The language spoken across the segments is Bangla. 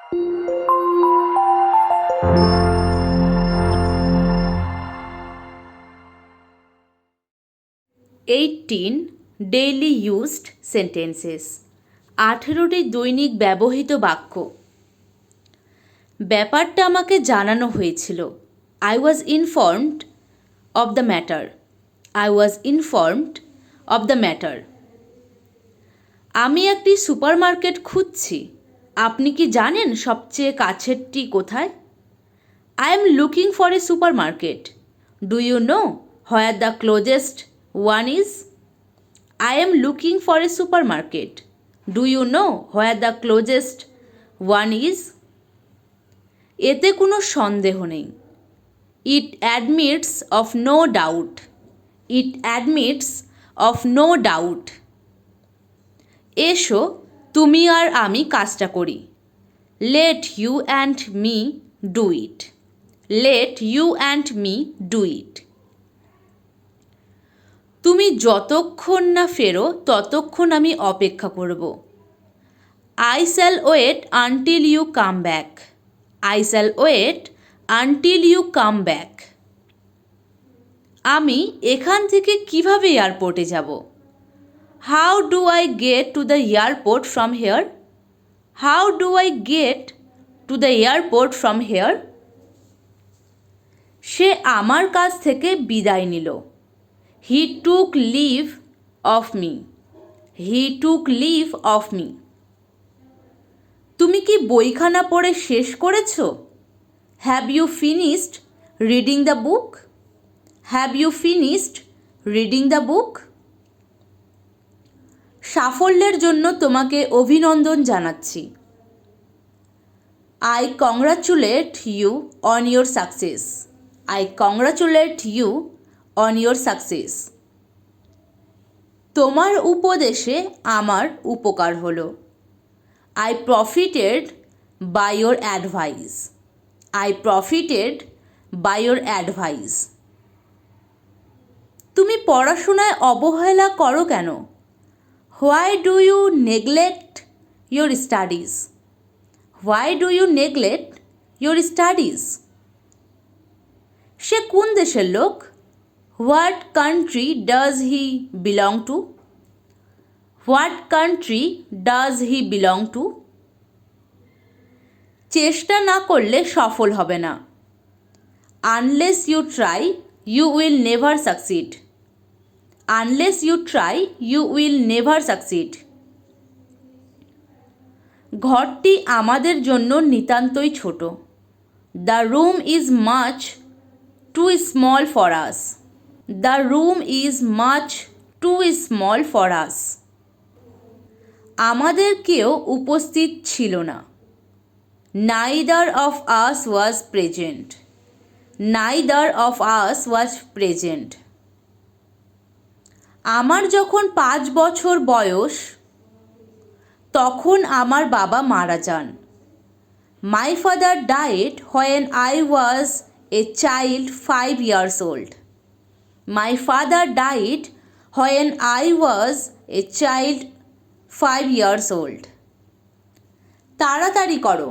18 ডেইলি ইউজড সেন্টেন্সেস, 18টি দৈনিক ব্যবহৃত বাক্য। ব্যাপারটা আমাকে জানানো হয়েছিল। I was informed of the matter. I was informed of the matter. আমি একটি সুপারমার্কেট খুঁজছি। আপনি কি জানেন সবচেয়ে কাছেরটি কোথায়? I am looking for a supermarket. Do you know where the closest one is? I am looking for a supermarket. Do you know where the closest one is? এতে কোনো সন্দেহ নেই। It admits of no doubt. It admits of no doubt. এসো তুমি আর আমি কাজটা করি। Let you and me do it. Let you and me do it. তুমি যতক্ষণ না ফেরো ততক্ষণ আমি অপেক্ষা করব। I shall wait until you come back. I shall wait until you come back. আমি এখান থেকে কিভাবে এয়ারপোর্টে যাব? How do I get to the airport from here? How do I get to the airport from here? সে আমার কাছ থেকে বিদায় নিল। He took leave of me. He took leave of me. তুমি কি বইখানা পড়ে শেষ করেছো? Have you finished reading the book? Have you finished reading the book? সাফল্যের জন্য তোমাকে অভিনন্দন জানাচ্ছি। I congratulate you on your success. I congratulate you on your success. তোমার উপদেশে আমার উপকার হলো। I profited by your advice. I profited by your advice. তুমি পড়াশোনায় অবহেলা করো কেন? Why do you neglect your studies? Why do you neglect your studies? সে কোন দেশের লোক? What country does he belong to? What country does he belong to? চেষ্টা না করলে সফল হবে না। Unless you try, you will never succeed. Unless you try, you will never succeed. ঘরটি আমাদের জন্য নিতান্তই ছোট। The room is much too small for us. The room is much too small for us. আমাদের কেউ উপস্থিত ছিল না। Neither of us was present. Neither of us was present. আমার যখন 5 বছর বয়স তখন আমার বাবা মারা যান। My father died when I was a child 5 years old. My father died when I was a child 5 years old. তাড়াতাড়ি করো,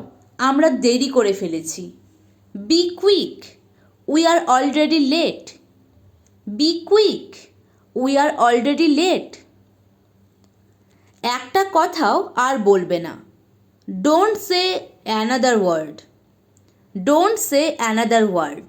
আমরা দেরি করে ফেলেছি। Be quick, we are already late. Be quick, we are already late. একটা কথাও আর বলবে না। Don't say another word. Don't say another word.